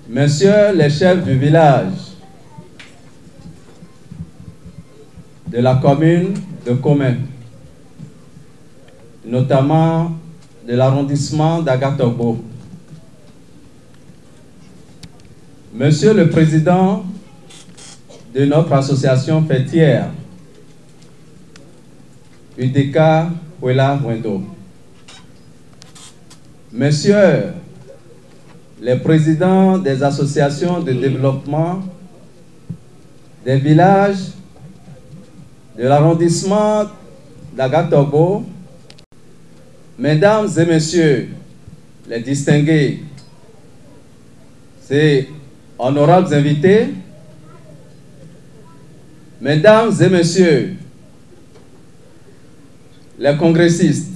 Messieurs les chefs du village de la commune de Komé, notamment de l'arrondissement d'Agatogbo, Monsieur le Président de notre association fêtière, UDK Huela Wendo, Messieurs les présidents des associations de développement des villages de l'arrondissement d'Agatogbo, Mesdames et Messieurs les distingués, ces honorables invités, Mesdames et Messieurs les congressistes,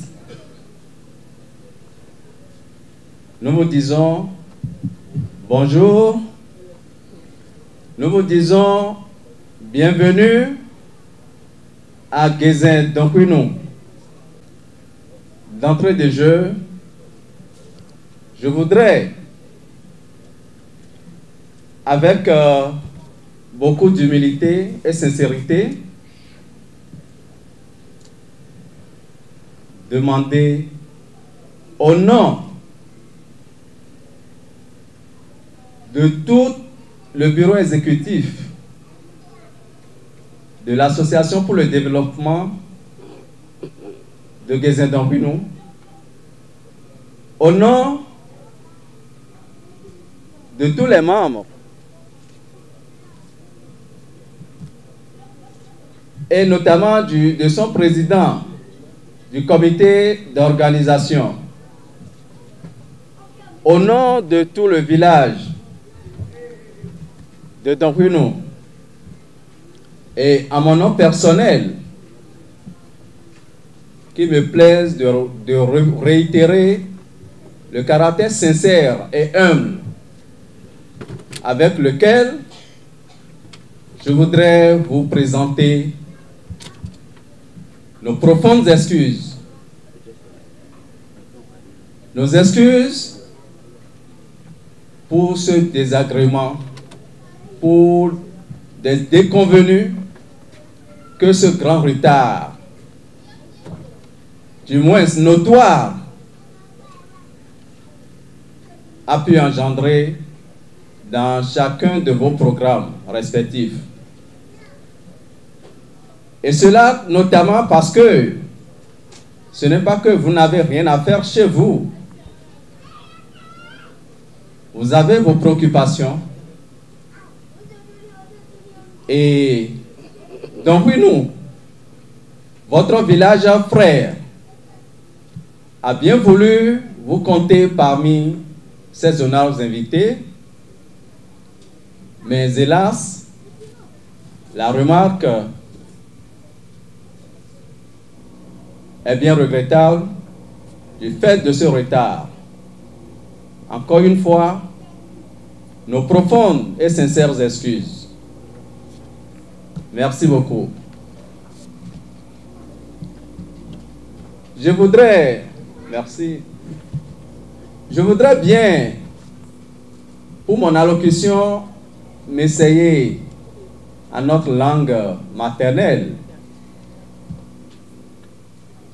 nous vous disons bonjour, nous vous disons bienvenue à Gézin Donkwinu. D'entrée de jeu, je voudrais, avec beaucoup d'humilité et sincérité, demander au nom de tout le bureau exécutif de l'Association pour le développement de Gézin Donkwinu, au nom de tous les membres et notamment de son président du comité d'organisation, au nom de tout le village de Donkwinu et à mon nom personnel, qui me plaise de réitérer le caractère sincère et humble avec lequel je voudrais vous présenter nos profondes excuses. Nos excuses pour ce désagrément, pour des déconvenus que ce grand retard, du moins notoire, a pu engendrer dans chacun de vos programmes respectifs. Et cela notamment parce que ce n'est pas que vous n'avez rien à faire chez vous. Vous avez vos préoccupations. Et donc oui, nous, votre village frère a bien voulu vous compter parmi ces honorables invités, mais hélas, la remarque est bien regrettable du fait de ce retard. Encore une fois, nos profondes et sincères excuses. Merci beaucoup. Je voudrais bien, pour mon allocution, m'essayer à notre langue maternelle,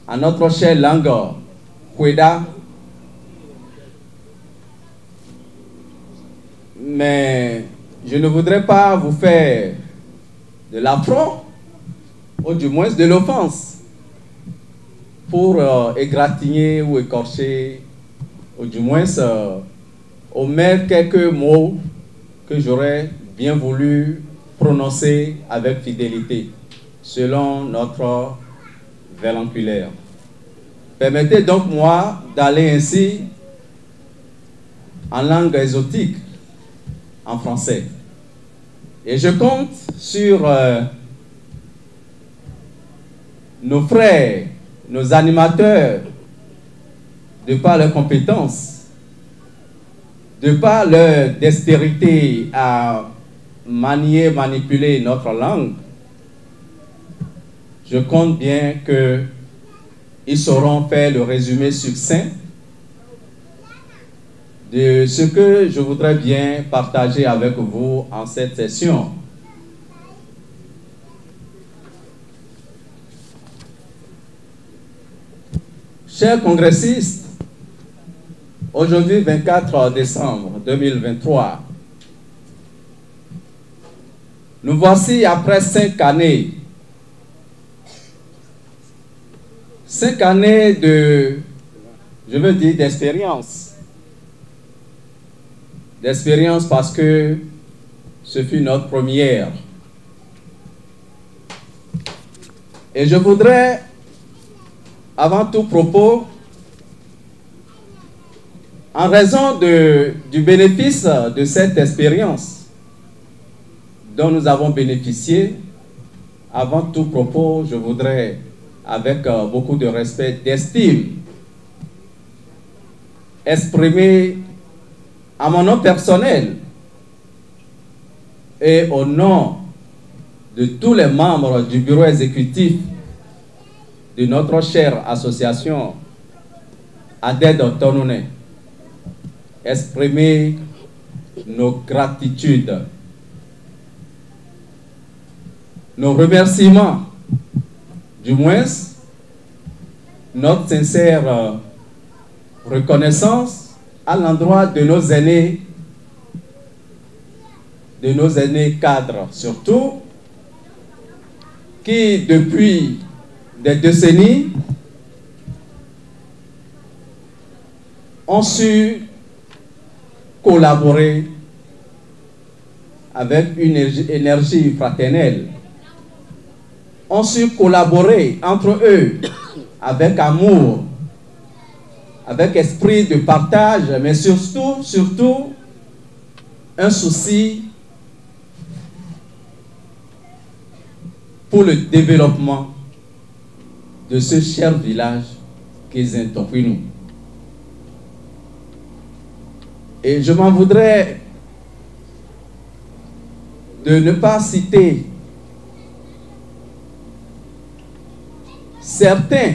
à notre chère langue Kweda. Mais je ne voudrais pas vous faire de l'affront, ou du moins de l'offense, pour égratigner ou écorcher, ou du moins omettre quelques mots que j'aurais bien voulu prononcer avec fidélité, selon notre vernanculaire. Permettez donc moi d'aller ainsi en langue exotique, en français. Et je compte sur nos frères, nos animateurs, de par leurs compétences, de par leur dextérité à manier, manipuler notre langue. Je compte bien qu'ils sauront faire le résumé succinct de ce que je voudrais bien partager avec vous en cette session. Chers congressistes, aujourd'hui 24 décembre 2023, nous voici après 5 années. 5 années de, je veux dire, d'expérience. D'expérience parce que ce fut notre première. Et je voudrais, avant tout propos, en raison du bénéfice de cette expérience dont nous avons bénéficié, avant tout propos, je voudrais, avec beaucoup de respect, d'estime, exprimer à mon nom personnel et au nom de tous les membres du bureau exécutif de notre chère association ADED Tonone, exprimer nos gratitudes, nos remerciements, du moins notre sincère reconnaissance à l'endroit de nos aînés cadres surtout, qui depuis des décennies ont su collaborer avec une énergie fraternelle, ont su collaborer entre eux avec amour, avec esprit de partage, mais surtout un souci pour le développement de ce cher village qu'est Zintopinou. Et je m'en voudrais de ne pas citer certains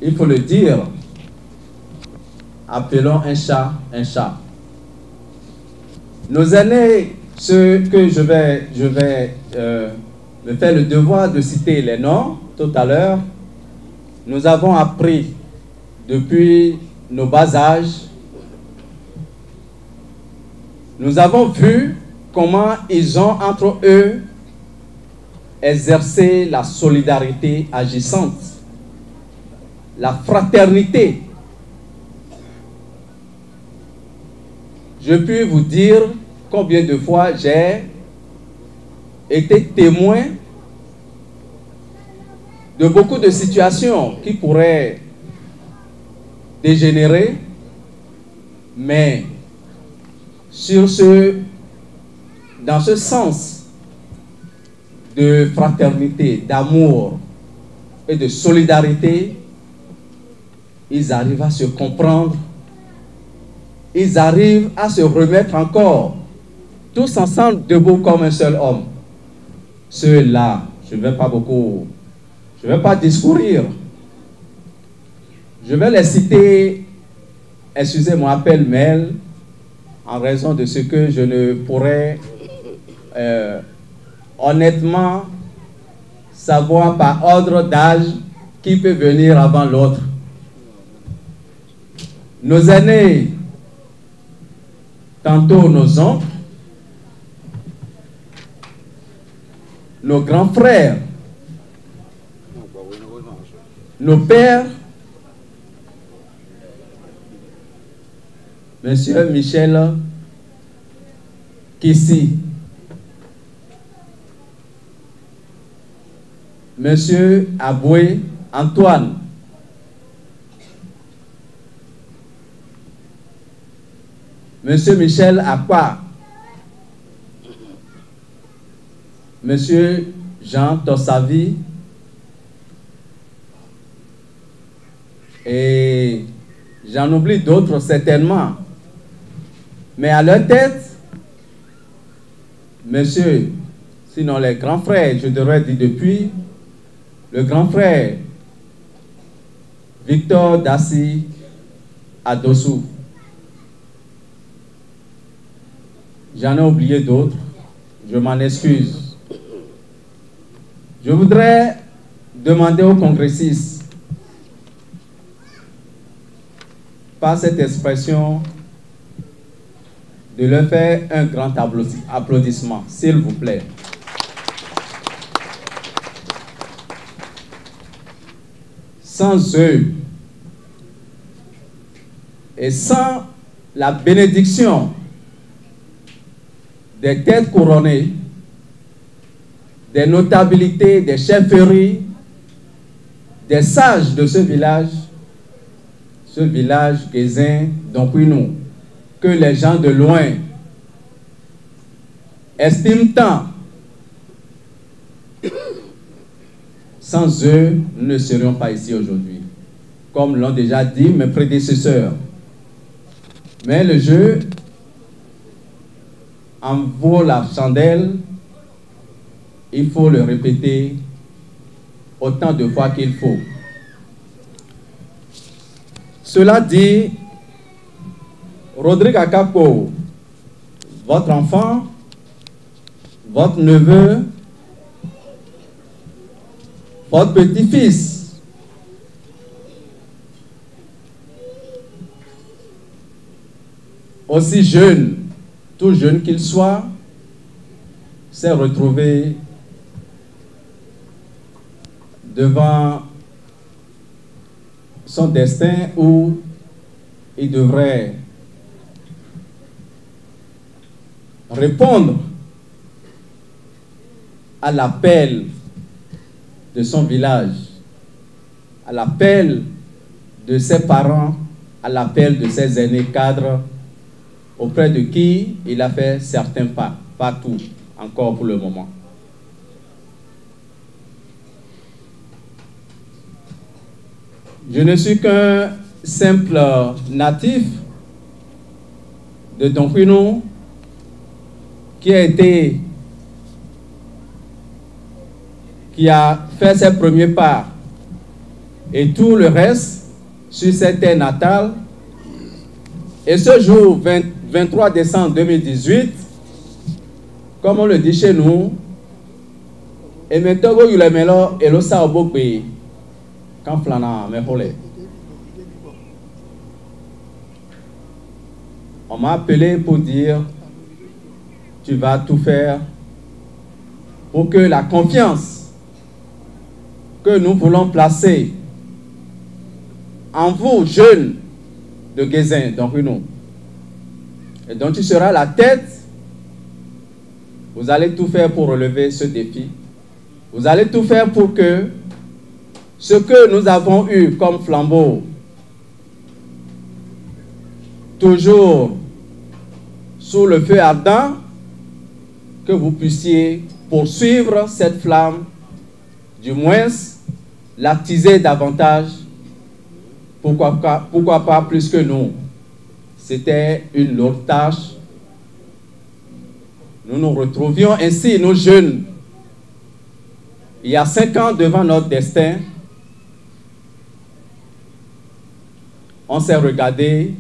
il faut le dire, appelons un chat un chat. Nos aînés, ceux que je vais me faire le devoir de citer les noms tout à l'heure, nous avons appris depuis nos bas âges, nous avons vu comment ils ont entre eux exercé la solidarité agissante, la fraternité. Je puis vous dire combien de fois j'ai été témoin de beaucoup de situations qui pourraient dégénérer, mais dans ce sens de fraternité, d'amour et de solidarité, ils arrivent à se comprendre, ils arrivent à se remettre encore, tous ensemble debout comme un seul homme. Ceux-là, je ne vais pas discourir. Je vais les citer, excusez-moi, pêle-mêle, en raison de ce que je ne pourrais honnêtement savoir par ordre d'âge qui peut venir avant l'autre. Nos aînés, tantôt nos oncles, nos grands frères, nos pères, Monsieur Michel Kissi, Monsieur Aboué Antoine, Monsieur Michel Akpa, Monsieur Jean Tossavi, et j'en oublie d'autres certainement. Mais à leur tête, monsieur, sinon les grands frères, je devrais dire depuis, le grand frère Victor Dassi Adossou. J'en ai oublié d'autres, je m'en excuse. Je voudrais demander aux congressistes, par cette expression, de leur faire un grand applaudissement, s'il vous plaît. Sans eux et sans la bénédiction des têtes couronnées, des notabilités, des chefferies, des sages de ce village Guézin d'Onquinou, que les gens de loin estiment tant. Sans eux, nous ne serions pas ici aujourd'hui, comme l'ont déjà dit mes prédécesseurs. Mais le jeu en vaut la chandelle, il faut le répéter autant de fois qu'il faut. Cela dit, Rodrigue Akapo, votre enfant, votre neveu, votre petit-fils, aussi jeune, tout jeune qu'il soit, s'est retrouvé devant son destin où il devrait répondre à l'appel de son village, à l'appel de ses parents, à l'appel de ses aînés cadres, auprès de qui il a fait certains pas, pas tout, encore pour le moment. Je ne suis qu'un simple natif de Donquinou qui a fait ses premiers pas et tout le reste sur cette terre natale. Et ce jour 23 décembre 2018, comme on le dit chez nous, et maintenant il est melo et le sao pays quand flana me holé. On m'a appelé pour dire tu vas tout faire pour que la confiance que nous voulons placer en vous, jeunes de Guézin, d'Onquinou, et dont tu seras la tête, vous allez tout faire pour relever ce défi. Vous allez tout faire pour que ce que nous avons eu comme flambeau, toujours sous le feu ardent, que vous puissiez poursuivre cette flamme, du moins l'attiser davantage, pourquoi pas plus que nous. C'était une lourde tâche. Nous nous retrouvions ainsi, nous jeunes, il y a 5 ans devant notre destin. On s'est regardé,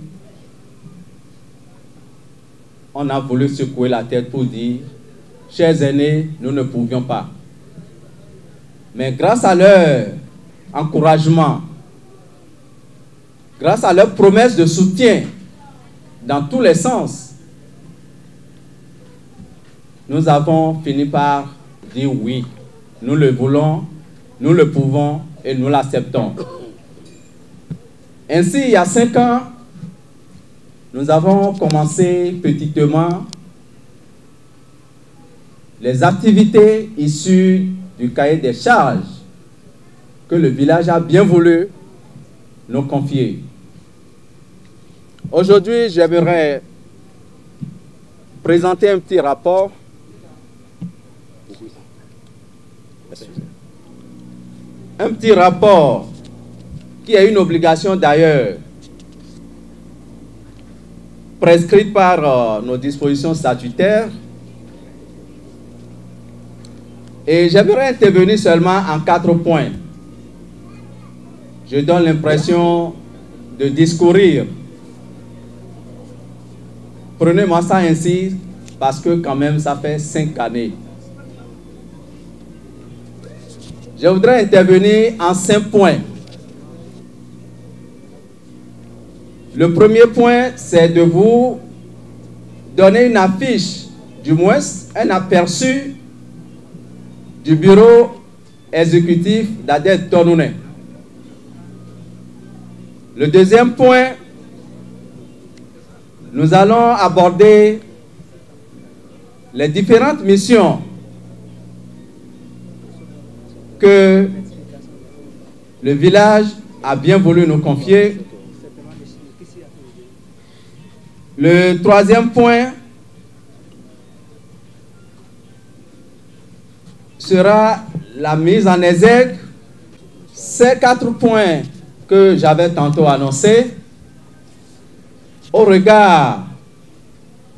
on a voulu secouer la tête pour dire, chers aînés, nous ne pouvions pas. Mais grâce à leur encouragement, grâce à leur promesse de soutien dans tous les sens, nous avons fini par dire oui. Nous le voulons, nous le pouvons et nous l'acceptons. Ainsi, il y a 5 ans, nous avons commencé petitement les activités issues du cahier des charges que le village a bien voulu nous confier. Aujourd'hui, j'aimerais présenter un petit rapport. Un petit rapport qui est une obligation d'ailleurs prescrite par nos dispositions statutaires. Et j'aimerais intervenir seulement en 4 points. je donne l'impression de discourir. Prenez-moi ça ainsi, parce que quand même, ça fait 5 années. Je voudrais intervenir en 5 points. Le premier point, c'est de vous donner une affiche, du moins un aperçu du bureau exécutif d'Adel Tonouné. Le deuxième point, nous allons aborder les différentes missions que le village a bien voulu nous confier. Le troisième point sera la mise en exergue. Ces 4 points que j'avais tantôt annoncés, au regard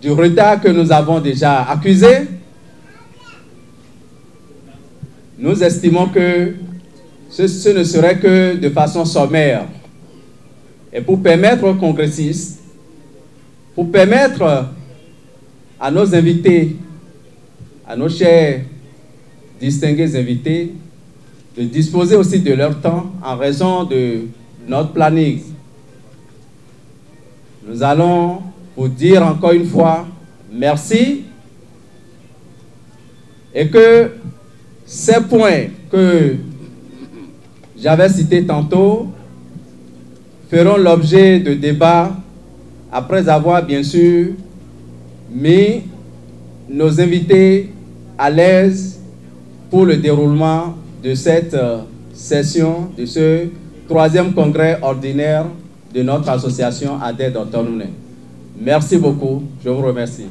du retard que nous avons déjà accusé, nous estimons que ce ne serait que de façon sommaire. Et pour permettre aux congressistes, pour permettre à nos invités, à nos chers distingués invités, de disposer aussi de leur temps en raison de notre planning, nous allons vous dire encore une fois merci et que ces points que j'avais cités tantôt feront l'objet de débats après avoir bien sûr mis nos invités à l'aise pour le déroulement de cette session, de ce 3e congrès ordinaire de notre association Adel Tonouné. Merci beaucoup, je vous remercie.